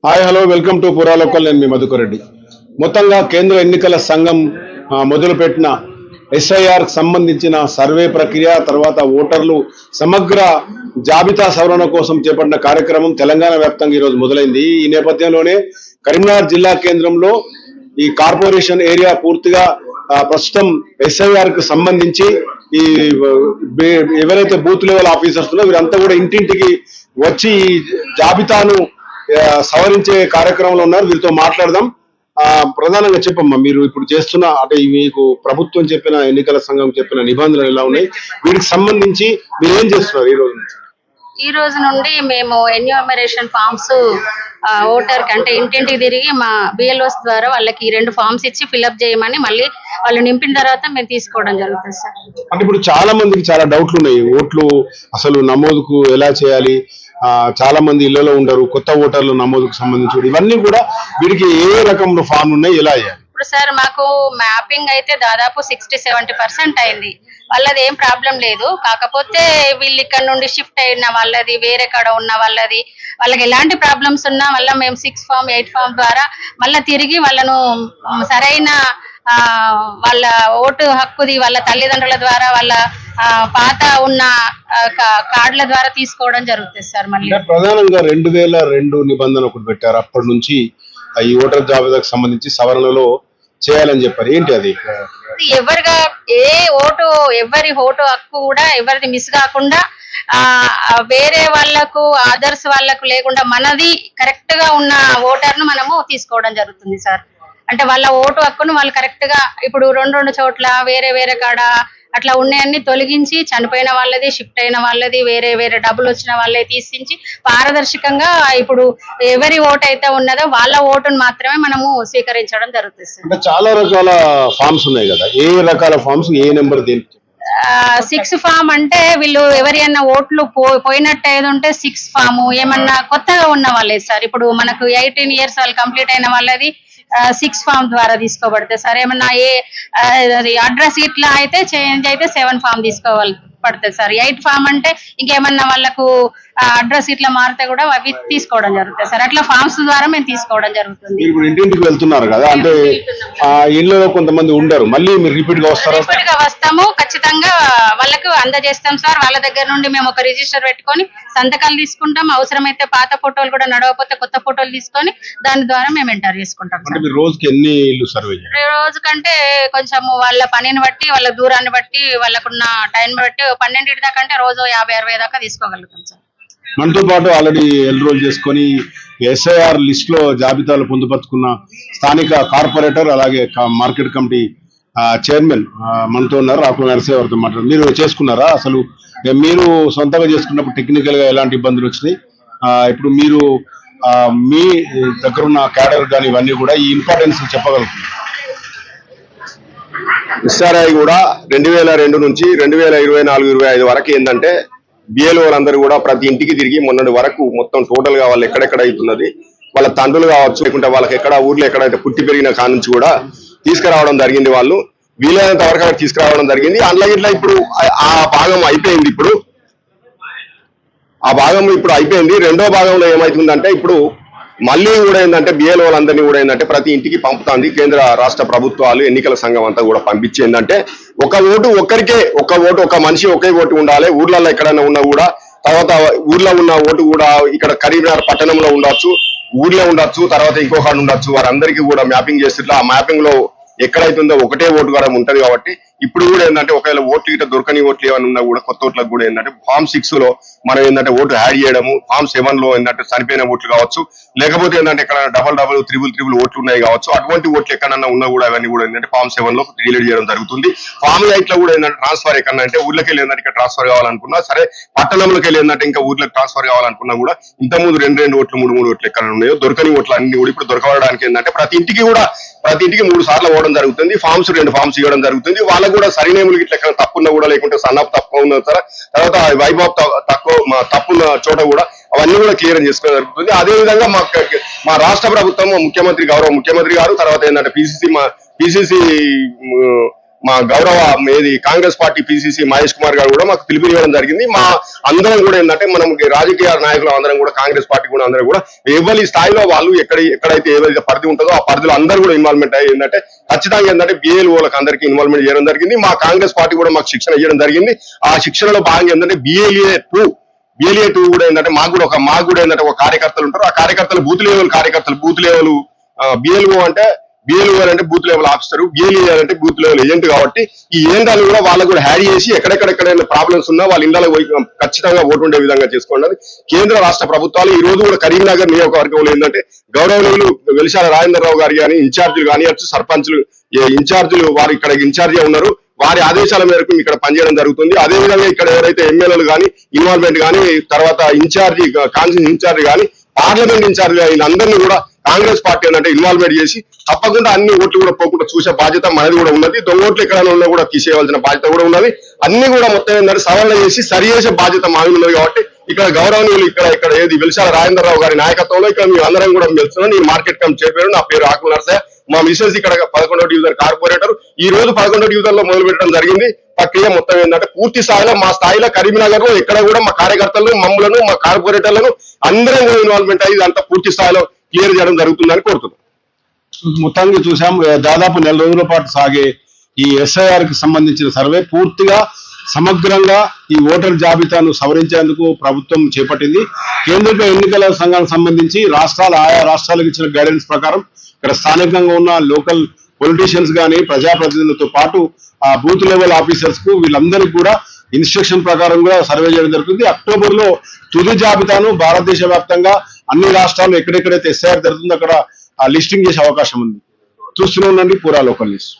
Hi hello welcome to పురాలోకల్. నేను మీ మధుకర్ రెడ్డి. మొత్తంగా కేంద్ర ఎన్నికల సంఘం మొదలుపెట్టిన ఎస్ఐఆర్ సంబంధించిన సర్వే ప్రక్రియ తర్వాత ఓటర్లు సమగ్ర జాబితా సవరణ కోసం చేపట్టిన కార్యక్రమం తెలంగాణ వ్యాప్తంగా ఈరోజు మొదలైంది. ఈ నేపథ్యంలోనే కరీంనగర్ జిల్లా కేంద్రంలో ఈ కార్పొరేషన్ ఏరియా పూర్తిగా ప్రస్తుతం ఎస్ఐఆర్ కు సంబంధించి ఈ ఎవరైతే బూత్ లెవెల్ ఆఫీసర్స్ ఉన్నారో వీరంతా కూడా ఇంటింటికి వచ్చి ఈ జాబితాను సవరించే కార్యక్రమంలో ఉన్నారు. వీరితో మాట్లాడదాం. ప్రధానంగా చెప్పమ్మా, మీరు ఇప్పుడు చేస్తున్న అంటే మీకు ప్రభుత్వం చెప్పిన ఎన్నికల సంఘం చెప్పిన నిబంధనలు ఎలా ఉన్నాయి, వీటికి సంబంధించి మీరు ఏం చేస్తున్నారు ఈ రోజు నుండి మేము ఎన్యూమరేషన్ ఫామ్స్ ఓటర్ అంటే ఇంటింటికి తిరిగి మా బిఎల్ఓస్ ద్వారా వాళ్ళకి 2 ఫామ్స్ ఇచ్చి ఫిల్అప్ చేయమని మళ్ళీ వాళ్ళు నింపిన తర్వాత మేము తీసుకోవడం జరుగుతుంది సార్. అంటే ఇప్పుడు చాలా మందికి చాలా డౌట్లు ఉన్నాయి. ఓట్లు అసలు నమోదుకు ఎలా చేయాలి, చాలా మంది ఇళ్లలో ఉండరు, కొత్త ఓటర్లు నమోదుకు సంబంధించి ఇవన్నీ కూడా వీటికి ఏ రకంలో ఫామ్ ఉన్నాయి, ఎలా అయ్యాలి? ఇప్పుడు సార్ మాకు మ్యాపింగ్ అయితే దాదాపు 60-70% అయింది. వాళ్ళది ఏం ప్రాబ్లం లేదు. కాకపోతే వీళ్ళు ఇక్కడ నుండి షిఫ్ట్ అయిన వాళ్ళది, వేరే కాడ ఉన్న వాళ్ళది, వాళ్ళకి ఎలాంటి ప్రాబ్లమ్స్ ఉన్నా మళ్ళీ మేము 6 ఫామ్ 8 ఫామ్ ద్వారా మళ్ళీ తిరిగి వాళ్ళను సరైన వాళ్ళ ఓటు హక్కుది వాళ్ళ తల్లిదండ్రుల ద్వారా వాళ్ళ పాత ఉన్న కార్డుల ద్వారా తీసుకోవడం జరుగుతుంది సార్. మళ్ళీ ప్రధానంగా 2002 నిబంధన ఒకటి పెట్టారు. అప్పటి నుంచి ఈ ఓటర్ జాబితాకు సంబంధించి సవరణలో చేయాలని చెప్పారు. ఏంటి అది? ఎవరిగా ఎవరి ఓటు హక్కు కూడా ఎవరిది మిస్ కాకుండా వేరే వాళ్ళకు అదర్స్ వాళ్ళకు లేకుండా మనది కరెక్ట్ గా ఉన్న ఓటర్ను మనము తీసుకోవడం జరుగుతుంది సార్. అంటే వాళ్ళ ఓటు హక్కును వాళ్ళు కరెక్ట్ గా ఇప్పుడు 2 చోట్ల వేరే వేరే కాడ అట్లా ఉన్నాయన్ని తొలగించి చనిపోయిన వాళ్ళది, షిఫ్ట్ అయిన వాళ్ళది, వేరే వేరే డబ్బులు వచ్చిన వాళ్ళే తీసించి పారదర్శకంగా ఇప్పుడు ఎవరి ఓటు అయితే ఉన్నదో వాళ్ళ ఓటును మాత్రమే మనము స్వీకరించడం జరుగుతుంది సార్. అంటే చాలా రకాల ఫామ్స్ ఉన్నాయి కదా, ఏ రకాల ఫామ్స్, ఏ నెంబర్ దేనికి? 6 ఫామ్ అంటే వీళ్ళు ఎవరి అన్న ఓట్లు పోయినట్టు ఏది ఉంటే 6 ఫాము. ఏమన్నా కొత్తగా ఉన్న వాళ్ళే సార్. ఇప్పుడు మనకు 18 years వాళ్ళు కంప్లీట్ అయిన వాళ్ళది 6 ఫామ్ ద్వారా తీసుకోబడుతుంది సార్. ఏమన్నా అడ్రస్ ఇట్లా అయితే చేంజ్ అయితే 7 ఫామ్ తీసుకోవాలి పడుతుంది సార్. 8 ఫామ్ అంటే ఇంకేమన్నా వాళ్ళకు అడ్రస్ ఇట్లా మారితే కూడా అవి తీసుకోవడం జరుగుతుంది సార్. అట్లా ఫామ్స్ ద్వారా మేము తీసుకోవడం జరుగుతుంది. ఇప్పుడు ఇంటింటికి వెళ్తున్నారు కదా, అంటే ఇళ్ళలో కొంతమంది ఉండరు, మళ్ళీ మీరు రిపీట్ గా వస్తారా? రిపీట్ గా వస్తాము, ఖచ్చితంగా వాళ్ళకు అందజేస్తాం సార్. వాళ్ళ దగ్గర నుండి మేము ఒక రిజిస్టర్ పెట్టుకొని సంతకాలు తీసుకుంటాం. అవసరమైతే పాత ఫోటోలు కూడా నడవకపోతే కొత్త ఫోటోలు తీసుకొని దాని ద్వారా మేము ఎంటర్ చేసుకుంటాం సార్. రోజుకి ఎన్ని ఇల్లు సర్వే? రోజు కంటే కొంచెం వాళ్ళ పనిని బట్టి, వాళ్ళ దూరాన్ని బట్టి, వాళ్ళకున్న టైం బట్టి 12 దాకా అంటే రోజు 50-60 దాకా తీసుకోగలుగుతాం సార్. మనతో పాటు ఆల్రెడీ ఎన్రోల్ చేసుకొని ఎస్ఐఆర్ లిస్ట్ లో జాబితాలు పొందుపరుచుకున్న స్థానిక కార్పొరేటర్ అలాగే మార్కెట్ కమిటీ చైర్మన్ మనతో ఉన్నారు. రాకుల నరసయ్య వారితో మాట్లాడు. మీరు చేసుకున్నారా? అసలు మీరు సొంతంగా చేసుకున్నప్పుడు టెక్నికల్ గా ఎలాంటి ఇబ్బందులు వచ్చినాయి? ఇప్పుడు మీరు మీ దగ్గర ఉన్న క్యాడర్ కానీ ఇవన్నీ కూడా ఈ ఇంపార్టెన్స్ చెప్పగలుగుతున్నారు? ఎస్ఆర్ఐ కూడా 2002 నుంచి 2024-25 వరకు ఏంటంటే బిఎల్ఓలందరూ కూడా ప్రతి ఇంటికి తిరిగి మొన్నటి వరకు మొత్తం టోటల్ గా వాళ్ళు ఎక్కడెక్కడ అవుతున్నది, వాళ్ళ తండ్రులు కావచ్చు, లేకుంటే వాళ్ళకి ఎక్కడ ఊర్లో ఎక్కడైతే పుట్టి పెరిగిన కాడ నుంచి కూడా తీసుకురావడం జరిగింది. వాళ్ళు వీలైనంత వరకు అక్కడ తీసుకురావడం జరిగింది. అందులో ఇట్లా ఇప్పుడు ఆ భాగం అయిపోయింది. ఇప్పుడు ఆ భాగం ఇప్పుడు అయిపోయింది. రెండో భాగంలో ఏమైతుందంటే ఇప్పుడు మళ్ళీ కూడా ఏంటంటే బిఎల్ఓలందరినీ కూడా ఏంటంటే ప్రతి ఇంటికి పంపుతుంది కేంద్ర రాష్ట్ర ప్రభుత్వాలు, ఎన్నికల సంఘం అంతా కూడా పంపించి ఏంటంటే ఒక ఓటు ఒక్కరికే, ఒక మనిషి ఒకే ఓటు ఉండాలి. ఊర్లలో ఎక్కడైనా ఉన్నా కూడా, తర్వాత ఊర్లో ఉన్న ఓటు కూడా ఇక్కడ కరీంనగర్ పట్టణంలో ఉండొచ్చు, ఊర్లో ఉండొచ్చు, తర్వాత ఇంకొక ఉండొచ్చు. వారందరికీ కూడా మ్యాపింగ్ చేస్తే ఆ మ్యాపింగ్ లో ఎక్కడైతుందో ఒకటే ఓటు కూడా ఉంటది. కాబట్టి ఇప్పుడు కూడా ఏంటంటే ఒకవేళ ఓట్లు ఇట్లా దొరకని ఓట్లు ఏమైనా ఉన్నా కూడా కొత్త ఓట్లకు కూడా ఏంటంటే ఫామ్ 6 లో మనం ఏంటంటే ఓటు యాడ్ చేయడము, ఫామ్ 7 లో ఏంటంటే చనిపోయిన ఓట్లు కావచ్చు, లేకపోతే ఏంటంటే ఎక్కడ డబల్ త్రిబుల్ ఓట్లు ఉన్నాయి కావచ్చు, అటువంటి ఓట్లు ఎక్కడన్నా ఉన్నా కూడా అవన్నీ కూడా ఏంటంటే ఫామ్ 7 లో డిలీట్ చేయడం జరుగుతుంది. ఫామ్ 8 లో కూడా ఏంటంటే ట్రాన్స్ఫర్ ఎక్కడన్నా అంటే ఊర్లకి వెళ్ళి ఏంటంటే ఇక్కడ ట్రాన్స్ఫర్ కావాలనుకున్నా సరే, పట్టణంలోకి వెళ్ళి ఏంటంటే ఇంకా ఊర్లకు ట్రాన్స్ఫర్ కావాలనుకున్నా కూడా ఇంతకుముందు 2 ఓట్లు 3 ఓట్లు ఎక్కడ ఉన్నాయో దొరకని ఓట్లు అన్ని కూడా ఇప్పుడు దొరకడానికి ఏంటంటే ప్రతి ఇంటికి 3 సార్లు పోవడం జరుగుతుంది. ఫామ్స్ 2 ఫామ్స్ ఇవ్వడం జరుగుతుంది. వాళ్ళకు కూడా సరినేములకి ఇట్లా ఎక్కడ తప్పున్నా కూడా, లేకుంటే సన్నాపు తక్కువ ఉన్న తర్వాత వైభవ్ తప్పున్న చోట కూడా అవన్నీ కూడా క్లియర్ చేసుకోవడం జరుగుతుంది. అదే విధంగా మా రాష్ట్ర ప్రభుత్వం, గౌరవ ముఖ్యమంత్రి గారు, తర్వాత ఏంటంటే పిసిసి మా గౌరవ ఏది కాంగ్రెస్ పార్టీ పిసిసి మహేష్ కుమార్ గారు కూడా మాకు పిలుపునివ్వడం జరిగింది. మా అందరం కూడా ఏంటంటే మనం రాజకీయ నాయకులు అందరం కూడా కాంగ్రెస్ పార్టీ కూడా అందరం కూడా ఎవరి స్థాయిలో వాళ్ళు ఎక్కడైతే ఏదైతే పరిధి ఉంటుందో ఆ పరిధిలో అందరూ కూడా ఇన్వాల్వ్మెంట్ అయ్యి ఏంటంటే ఖచ్చితంగా ఏంటంటే బిఏఎల్ఓలకు అందరికీ ఇన్వాల్వ్మెంట్ చేయడం జరిగింది. మా కాంగ్రెస్ పార్టీ కూడా మాకు శిక్షణ ఇవ్వడం జరిగింది. ఆ శిక్షణలో భాగంగా ఏంటంటే బిఎల్ఏ టూ కూడా ఏంటంటే మాకు కూడా ఏంటంటే ఒక కార్యకర్తలు ఉంటారు. ఆ కార్యకర్తలు బూత్ లెవెల్ బిఎల్ఓ అంటే బూత్ లెవెల్ ఆఫీసర్, బిఎల్ఏ అంటే బూత్ లెవెల్ ఏజెంట్. కాబట్టి ఈ ఏజెంట్లు కూడా వాళ్ళకు కూడా హ్యాడ్ చేసి ఎక్కడెక్కడైనా ప్రాబ్లమ్స్ ఉన్నా వాళ్ళ ఇంట్లో ఖచ్చితంగా ఓటు ఉండే విధంగా చేసుకోండి. కేంద్ర రాష్ట్ర ప్రభుత్వాలు ఈ రోజు కూడా కరీంనగర్ నియోజకవర్గంలో ఏంటంటే గౌరవనీయులు వెలిశాల రాజేంద్రరావు గారు కానీ ఇన్ఛార్జీలు కానీ సర్పంచ్లు ఇన్ఛార్జీలు వారు ఇక్కడ ఇన్ఛార్జిగా ఉన్నారు. వారి ఆదేశాల మేరకు ఇక్కడ పనిచేయడం జరుగుతుంది. అదేవిధంగా ఇక్కడ ఎవరైతే ఎమ్మెల్యేలు కానీ ఇన్వాల్వ్మెంట్ కానీ తర్వాత కాన్స్టిట్యూన్సీ ఇన్ఛార్జి కానీ పార్లమెంట్ ఇన్ఛార్జి అయిన అందరినీ కూడా కాంగ్రెస్ పార్టీ ఏంటంటే ఇన్వాల్వ్మెంట్ చేసి తప్పకుండా అన్ని ఓట్లు కూడా పోకుండా చూసే బాధ్యత మనది కూడా ఉన్నది. దొంగ ఓట్లు ఎక్కడైనా ఉన్నా కూడా తీసేయవలసిన బాధ్యత కూడా ఉన్నది. అన్ని కూడా మొత్తం ఏంటంటే సవరణ చేసి సరి చేసే బాధ్యత మాది ఉన్నది. కాబట్టి ఇక్కడ గౌరవనీయులు ఇక్కడ ఏది వెలిశాల రాజేంద్రరావు గారి నాయకత్వంలో ఇక్కడ మేము అందరం కూడా వెళ్తున్నాం. నేను మార్కెట్ కమిటీ చైర్మన్, నా పేరు ఆకుల నరసయ్య. మా మిసెస్ ఇక్కడ 11వ డివిజన్ కార్పొరేటర్. ఈ రోజు 11వ డివిజన్ లో మొదలు పెట్టడం జరిగింది. ప్రక్రియ మొత్తం ఏంటంటే పూర్తి స్థాయిలో మా స్థాయిలో కరీంనగర్ లో ఎక్కడ కూడా మా కార్యకర్తలను మమ్మలను మా కార్పొరేటర్లను అందరం కూడా ఇన్వాల్వ్మెంట్ అయ్యి ఇదంతా పూర్తి స్థాయిలో క్లియర్ చేయడం జరుగుతుందని కోరుతున్నాం. మొత్తంగా చూసాం, దాదాపు 4 రోజుల పాటు సాగే ఈ ఎస్ఐఆర్ కి సంబంధించిన సర్వే పూర్తిగా సమగ్రంగా ఈ ఓటర్ జాబితాను సవరించేందుకు ప్రభుత్వం చేపట్టింది. కేంద్ర ఎన్నికల సంఘానికి సంబంధించి ఆయా రాష్ట్రాలకు ఇచ్చిన గైడెన్స్ ప్రకారం ఇక్కడ స్థానికంగా ఉన్న లోకల్ పొలిటీషియన్స్ కానీ ప్రజాప్రతినిధులతో పాటు ఆ బూత్ లెవెల్ ఆఫీసర్స్ కు వీళ్ళందరికీ కూడా ఇన్స్ట్రక్షన్ ప్రకారం కూడా సర్వే చేయడం జరుగుతుంది. అక్టోబర్ లో తుది జాబితాను భారతదేశ వ్యాప్తంగా అన్ని రాష్ట్రాల్లో ఎక్కడెక్కడైతే ఎస్ఐఆర్ జరుగుతుందో అక్కడ లిస్టింగ్ చేసే అవకాశం ఉంది. చూస్తూనే ఉండండి పూరా లోకల్ న్యూస్.